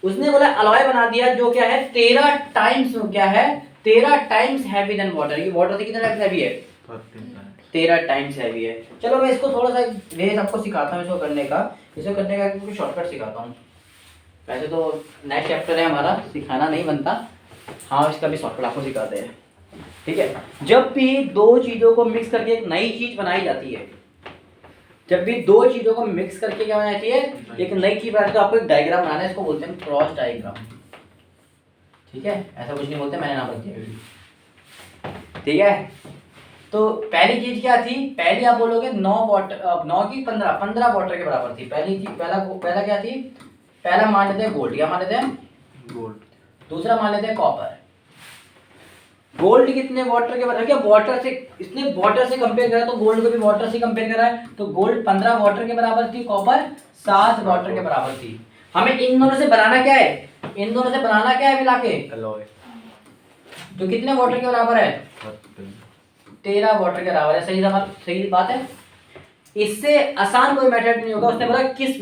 उसने बोला अलॉय बना दिया जो क्या है 13 टाइम्स, क्या है 13 टाइम्स हैवी देन वाटर। ये वाटर से कितना हैवी है 13 टाइम्स हैवी है। चलो मैं इसको थोड़ा सा वे आपको सिखाता हूँ इसको करने का, क्योंकि शॉर्टकट सिखाता हूँ। वैसे तो नेक्स्ट चैप्टर है हमारा, सिखाना नहीं बनता, हाँ इसका भी शॉर्टकट आपको सिखाते हैं, ठीक है। जब भी दो चीजों को मिक्स करके एक नई चीज बनाई जाती है, जब भी दो चीजों को मिक्स करके क्या बनाई जाती है, एक नई चीज बनाई, तो आपको एक डायग्राम बनाना है, इसको बोलते हैं क्रॉस डायग्राम, ठीक है। ऐसा कुछ नहीं बोलते, मैंने नाम रख दिया, ठीक है। तो पहली चीज क्या थी, पहली आप बोलोगे 9 वाटर, 9 की 15 वाटर के बराबर थी। पहली चीज पहला क्या थी, पहला मान लेते हैं गोल्ड, क्या मान लेते हैं
गोल्ड,
दूसरा मान लेते हैं कॉपर। गोल्ड कितने वाटर के बराबर, क्या वाटर से, इसने वाटर से कंपेयर करा तो गोल्ड को भी वाटर से कंपेयर करा है, तो गोल्ड 15 वाटर के बराबर थी, कॉपर 7 वाटर के बराबर थी। हमें इन दोनों से बनाना क्या है, इन दोनों से बनाना क्या है मिला के
अलॉय,
तो कितने वाटर के बराबर है 13 वाटर के बराबर है। सही बात है। इससे आसान कोई मेथड नहीं होगा। उसने बोला किस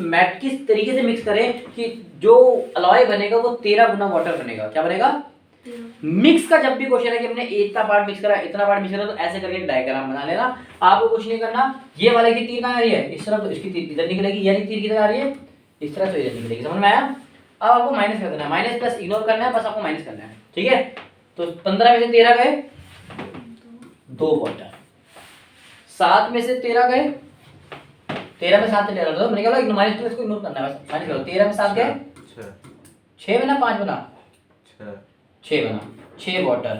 तरीके से मिक्स करें कि जो अलॉय बनेगा वो 13 गुना वाटर बनेगा। क्या बनेगा, मिक्स का जब भी क्वेश्चन है कि हमने इतना पार्ट मिक्स करा, इतना पार्ट मिक्स करा, तो ऐसे करके एक डायग्राम बना लेना। आपको कुछ नहीं करना, ये वाले की तीर कहाँ आ रही है, इस तरफ, तो इसकी तीर इधर निकलेगी, यानी तीर किधर आ रही है, इस तरह से इधर निकलेगी। समझ में आया। अब आपको माइनस कर देना है, माइनस प्लस इग्नोर करना है, बस आपको माइनस करना है, ठीक है। तो 15 में से 13 गए 2 वाटर, 7 में से 13 गए, 13 में 7 ले लो, मैंने कहा एक माइनस इसको इग्नोर करना है, बस माइनस करो। 13 में 7 गए 6 बना, 5 बना 6 बना, 6 वाटर।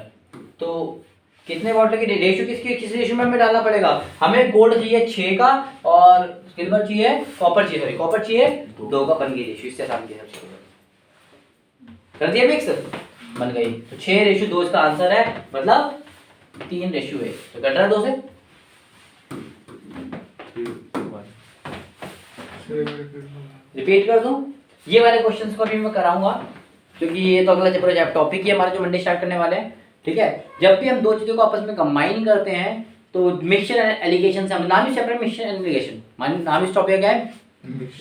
तो कितने वाटर की रेशियो, किस रेशियो में हमें डालना पड़ेगा, हमें गोल्ड चाहिए 6 का और सिल्वर चाहिए, कॉपर चाहिए, कॉपर चाहिए 2 का, बन गई रेशियो। इससे आसान किया कर दिया मिक्स, बन गई। तो 6 रेशियो 2 इसका आंसर है, मतलब 3 रेशियो है, तो कट रहा है 2 से। रिपीट कर दूं, ये वाले क्वेश्चंस को भी मैं कराऊंगा, क्योंकि ये तो अगला पूरा टॉपिक ही हमारा जो मंडे स्टार्ट करने वाले हैं, ठीक है। जब भी हम दो चीजों को आपस में कंबाइन करते हैं तो मिक्सचर एंड एलिगेशन से, हम नाम ही सेपरेट मिक्सचर एंड एलिगेशन, नाम इस टॉपिक क्या है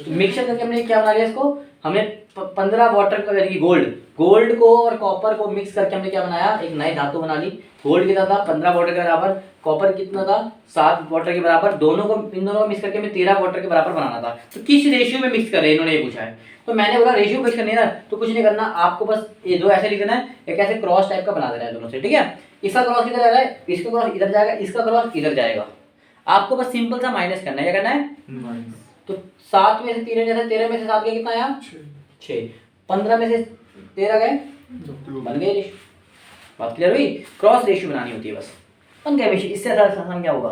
मिक्सचर करके हमने क्या बना लिया इसको, हमने 15 वाटर का गोल्ड गोल्ड को और कॉपर को मिक्स करके हमने क्या बनाया, एक नई धातु बना ली। गोल्ड कितना था 15 वाटर के बराबर, कॉपर कितना था 7 वाटर के बराबर, दोनों को इन दोनों को मिक्स करके हमें 13 वाटर के बराबर बनाना था। तो किस रेशियो में मिक्स कर रहे हैं इन्होंने ये पूछा है। तो मैंने बोला रेशियो मिक्स करनी है ना, तो कुछ नहीं करना, आपको बस ये दो ऐसे लिखना है, एक ऐसे क्रॉस टाइप का बना देना है दोनों से, ठीक है। इसका क्रॉस किधर जा रहा है, इसका क्रॉस इधर जाएगा, इसका क्रॉस इधर जाएगा। आपको बस सिंपल सा माइनस करना है, क्या करना है, तो 7 में से 3 जैसे 13 में से 7 गया कितना आया 6, 15 में से 13 गए, बन गए रेशियो। बात क्लियर हुई, क्रॉस रेशियो बनानी होती है बस, बन गया रेशियो। इससे आसान क्या होगा,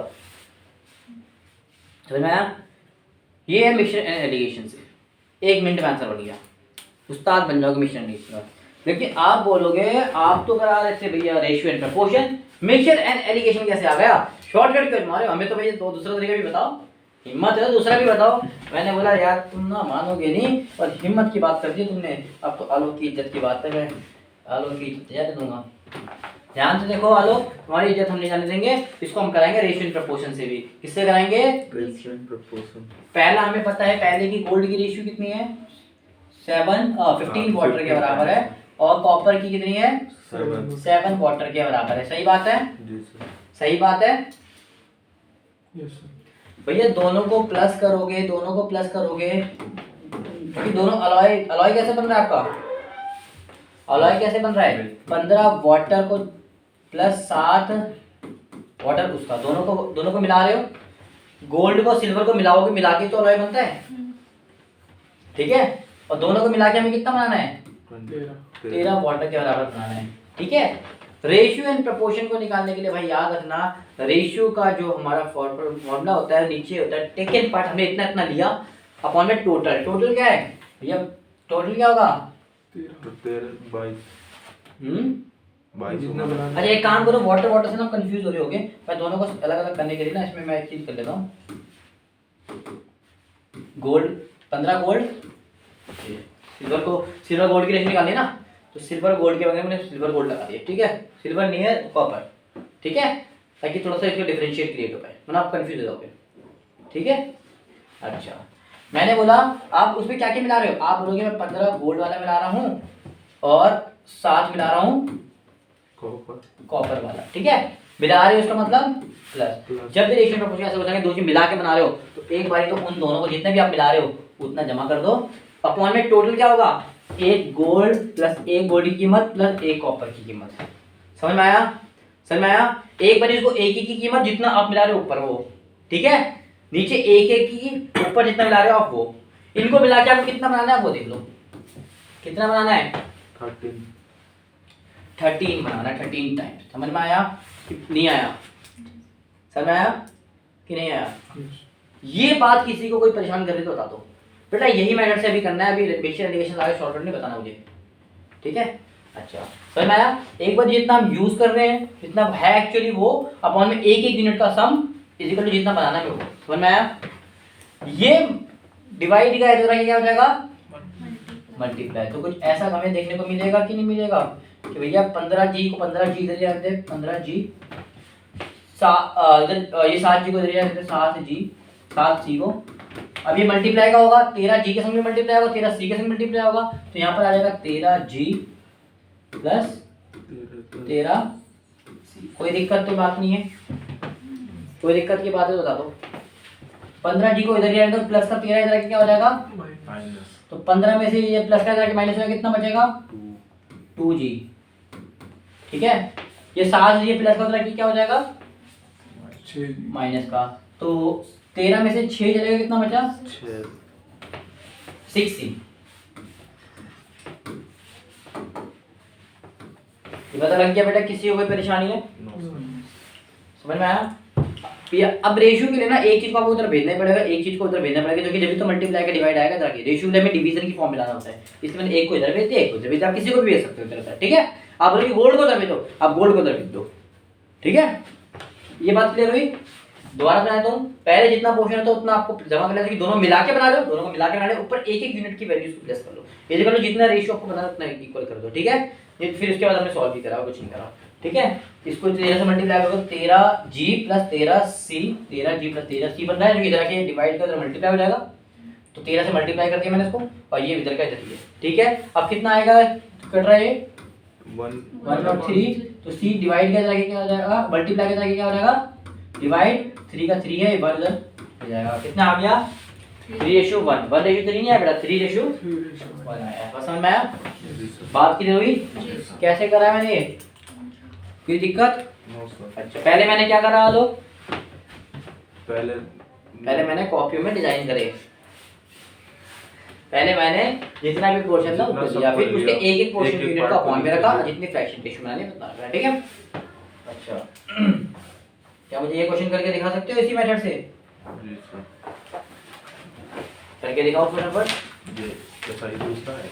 समझ में आया। ये है मिक्सचर एंड एलिगेशन से 1 मिनट में आंसर बन गया, उस्ताद बन जाओगे मिक्सचर एंड एलिगेशन। लेकिन आप बोलोगे आप तो करा रहे थे भैया ratio and proportion, mixture and allegation कैसे आ गया, शॉर्टकट क्यों मारे, हमें तो भैया दूसरा तरीका भी बताओ, हिम्मत है तो दूसरा भी बताओ। मैंने बोला यार तुम ना मानोगे नहीं, और हिम्मत की बात कर दी तुमने, अब तो आलोक की इज्जत की बात है, मैं आलोक की इज्जत दूंगा। ध्यान से देखो आलोक, हमारी इज्जत हम नहीं जाने देंगे, इसको हम कराएंगे रेशियो एंड प्रपोर्शन से भी। किससे कराएंगे,
रेशियो एंड प्रपोर्शन।
पहला हमें पता है पहले की गोल्ड की रेशियो कितनी है 15 वाटर के बराबर है, और कॉपर की कितनी है 7 वाटर के बराबर है। सही बात है,
जी सर,
सही बात है
यस सर।
भैया। दोनों को प्लस करोगे, दोनों को प्लस करोगे, क्योंकि दोनों अलॉय, अलॉय कैसे बन रहा है आपका, अलॉय कैसे बन रहा है, 15 वाटर को प्लस 7 वाटर उसका, दोनों को मिला रहे हो, गोल्ड को सिल्वर को मिलाओगे, मिला के तो अलॉय बनता है, ठीक है। और दोनों को मिला के हमें कितना बनाना है 13 वाटर के बराबर बनाना है, ठीक है। रेशियो एंड प्रपोर्शन को निकालने के लिए भाई याद रखना, रेशियो का जो हमारा फॉर्मूला होता है नीचे होता है टेकन पार्ट, हमने इतना इतना लिया अपॉन में टोटल, टोटल क्या है भैया, टोटल क्या होगा
22
जितना बनाना
अच्छा एक काम करो, वाटर वाटर से ना कंफ्यूज हो रहे होगे, मैं दोनों को अलग अलग करने के लिए ना इसमें मैं एक चीज कर लेता हूँ। गोल्ड 15 गोल्ड, सिल्वर गोल्ड की रेशियो निकालनी है ना, तो सिल्वर गोल्ड के बगैर मैंने सिल्वर गोल्ड लगा दिया, ठीक है। सिल्वर नहीं है कॉपर, ठीक है, ताकि थोड़ा सा इसको डिफरेंशिएट क्रिएट हो पाए, वरना आप कंफ्यूज हो जाओगे, ठीक है। अच्छा मैंने बोला आप उसमें क्या क्या मिला रहे हो, आप बोलोगे मैं 15 गोल्ड वाला मिला रहा हूँ और 7 मिला रहा हूँ कॉपर वाला, ठीक है। मिला रहे हो इसका मतलब प्लस। जब भी रेशियो प्रपोर्शन ऐसे हो जाएंगे, दो चीज मिला के बना रहे हो, तो एक बारी तो उन दोनों को जितने भी आप मिला रहे हो उतना जमा कर दो, अपॉन में टोटल क्या होगा, एक गोल्ड प्लस एक गोल्ड की कीमत प्लस एक कॉपर की कीमत। समझ में आया, समझ में आया। एक बार इसको एक एक की कीमत जितना आप मिला रहे हो ऊपर वो, ठीक है, नीचे एक एक की ऊपर जितना मिला रहे हो आप वो, इनको मिला के आपको कितना बनाना है वो देख लो, कितना बनाना है 13 बनाना है, 13 टाइम्स। समझ में आया कि नहीं आया, समझ में आया कि नहीं आया। ये बात किसी को कोई परेशान कर रही तो बता दो बेटा, यही मेथड से अभी करना है, अभी बेसिक एलिगेशन आगे शॉर्टकट नहीं बताना मुझे, ठीक है। अच्छा समझ में आया। एक बार जितना हम यूज कर रहे हैं, जितना है एक्चुअली वो अपॉन में एक एक यूनिट का सम इजिकल टू जितना बनाना है वो, समझ में आया। ये डिवाइड का इधर क्या हो जाएगा मल्टीप्लाई, तो कुछ ऐसा हमें देखने को मिलेगा कि नहीं मिलेगा कि भैया 15G को 15G इधर ले आते हैं, 15G इधर ये 7G को इधर ले आते हैं, 7G 7C को, अब ये मल्टीप्लाई का होगा 13G के संग में मल्टीप्लाई होगा, 13C के संग मल्टीप्लाई होगा, तो यहाँ पर आ जाएगा 13G प्लस 13C। कोई दिक्कत तो बात नहीं है, कोई दिक्कत की बात है तो बता दो। 15G को इधर ले आएंगे, प्लस का 13 इधर क्या हो जाएगा
माइनस,
तो 15 में से ये प्लस का इधर माइनस होगा, कितना बचेगा 2G, ठीक है। ये 7 ये प्लस का उधर क्या हो जाएगा माइनस का, तो 13 में से 6 चलेगा, कितना बचा 6C। ये पता लग गया बेटा, किसी को कोई परेशानी है, समझ में आया। अब रेशियो के लिए ना एक चीज को आपको उधर भेजना ही पड़ेगा, एक चीज को उधर भेजना पड़ेगा, क्योंकि जब तो मल्टीप्लाई का डिवाइड आएगा ताकि रेशियो में डिवीजन की फॉर्म मिलाना होता है, इसलिए मैंने एक को इधर भेज दिया, एक को इधर भेज दिया, आप किसी को भी भेज सकते हो इधर, ठीक है। आप बोलोगे गोल्ड को उधर भेज दो, आप गोल्ड को उधर भेज दो, ठीक है। ये बात क्लियर हुई। दोबारा बना देता हूँ, पहले जितना पोर्शन है तो उतना आपको जमा करना है कि दोनों मिला के बना लो, दोनों को मिला के बना लो, ऊपर एक एक यूनिट की वैल्यूज को प्लस कर लो, ये कर लो, जितना रेशियो आपको बनाना उतना इक्वल कर दो, ठीक है। फिर उसके बाद हमने सॉल्व भी करा, कुछ नहीं करा, ठीक है। इसको 13 से मल्टीप्लाई करोगे 13G plus 13C, 13G plus 13C बन रहा है, जो इधर आके डिवाइड कर मल्टीप्लाई हो जाएगा, तो 13 से मल्टीप्लाई कर दिया मैंने इसको और ये इधर का इधर ही है। ठीक है, अब कितना आएगा कट रहा है 1/3, तो c डिवाइड क्या जाएगा, क्या हो जाएगा, मल्टीप्लाई क्या जाएगा, क्या हो जाएगा डिवाइड, 3 का 3 है, 1 इधर हो जाएगा, कितना आ गया 3:1, 1:3 नहीं आया बेटा, 3:1 आया। बस समझ में आया, बात क्लियर हुई? कैसे करा है मैंने ये, कोई दिक्कत?
No sir.
अच्छा, पहले मैंने क्या करा लोग,
पहले
मैंने कॉपी में डिजाइन करे, पहले मैंने जितना भी पोर्शन था उसको दिया, फिर उसके एक एक पोर्शन यूनिट का फॉर्म में रखा, जितनी फ्रैक्शन रेशियो बनानी है बता रहा है। ठीक है, अच्छा क्या मुझे ये क्वेश्चन करके दिखा सकते हो इसी मेथड से?
जी सर।
करके दिखाओ क्वेश्चन पर।
ये जैसा ही दूसरा है।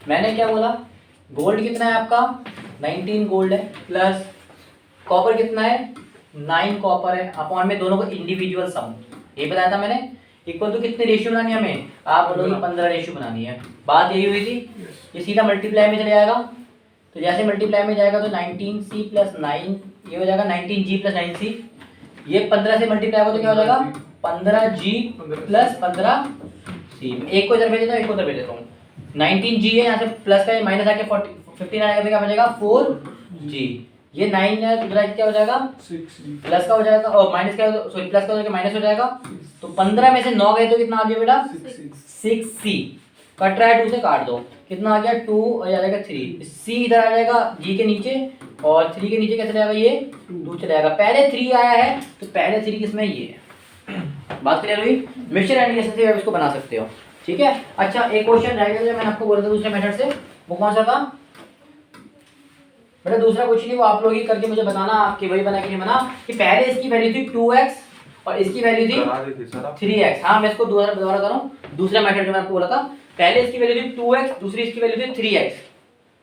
मैंने क्या बोला, गोल्ड कितना है आपका 19 गोल्ड है, प्लस कॉपर कितना है 9 कॉपर है, अपॉन में दोनों को इंडिविजुअल सम, ये बताया था मैंने, इक्वल टू कितनी रेशियो बनानी है हमें, आप बोलोगे 15 रेशियो बनानी है, बात यही हुई थी। ये सीधा मल्टीप्लाई में चले जाएगा, तो जैसे मल्टीप्लाई में जाएगा तो 19c प्लस 9 ये हो जाएगा 19g प्लस 9c, ये 15 से मल्टीप्लाई होगा तो क्या हो जाएगा 15g प्लस 15c, एक को इधर भेज देता हूँ, एक को उधर भेज देता हूँ, 19g है, यहाँ से प्लस का माइनस आके 15 आएगा तो क्या बचेगा 4g, ये 9 है तो इधर क्या हो जाएगा
6
प्लस का हो जाएगा और माइनस का, सॉरी प्लस का हो जाएगा माइनस हो जाएगा, तो 15 में से 9 गए तो कितना आ गया बेटा 6c, कट रहा है 2 से काट दो, कितना आ गया 2 और आ जाएगा 3, c इधर आ जाएगा g के नीचे और 3 के नीचे कैसे जाएगा ये 2 चला जाएगा, पहले 3 आया है तो पहले 3 किसमें ये है। बात क्लियर हुई? मिक्सचर एंड रिएक्शन से आप इसको बना सकते हो। ठीक है, अच्छा एक क्वेश्चन रह गया जो मैंने आपको बोला था दूसरे मेथड से, वो कौन सा था बेटा? दूसरा क्वेश्चन ही वो आप लोग ही करके मुझे बताना आपकी वही बना कि नहीं बना, कि पहले इसकी वैल्यू थी 2x और इसकी वैल्यू थी
करा दी थी सर आप।
3x। हाँ मैं इसको दोबारा करूं, दूसरा मेथड जो मैं आपको बोला था, पहले इसकी वैल्यू थी 2x, दूसरी इसकी वैल्यू थी 3x।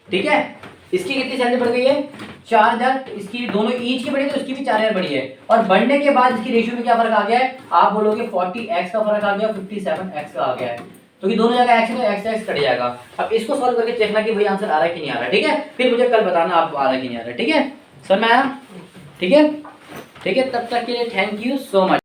ठीक है, इसकी कितनी सैलरी बढ़ गई है 4000, इसकी दोनों ईच की बढ़ी तो इसकी भी 4000 बढ़ी है, और बढ़ने के बाद इसकी रेशियो में क्या फर्क आ गया है, आप बोलोगे 40x का फर्क आ गया, 57x का आ गया है, तो ये दोनों जगह x है तो x कट जाएगा। अब इसको सॉल्व करके देखना कि भाई आंसर आ रहा है कि नहीं आ रहा है। ठीक है, फिर मुझे कल बताना आपको आ रहा है कि नहीं आ रहा है। ठीक है सर, मैं आया? ठीक है, तब तक के लिए थैंक यू सो मच।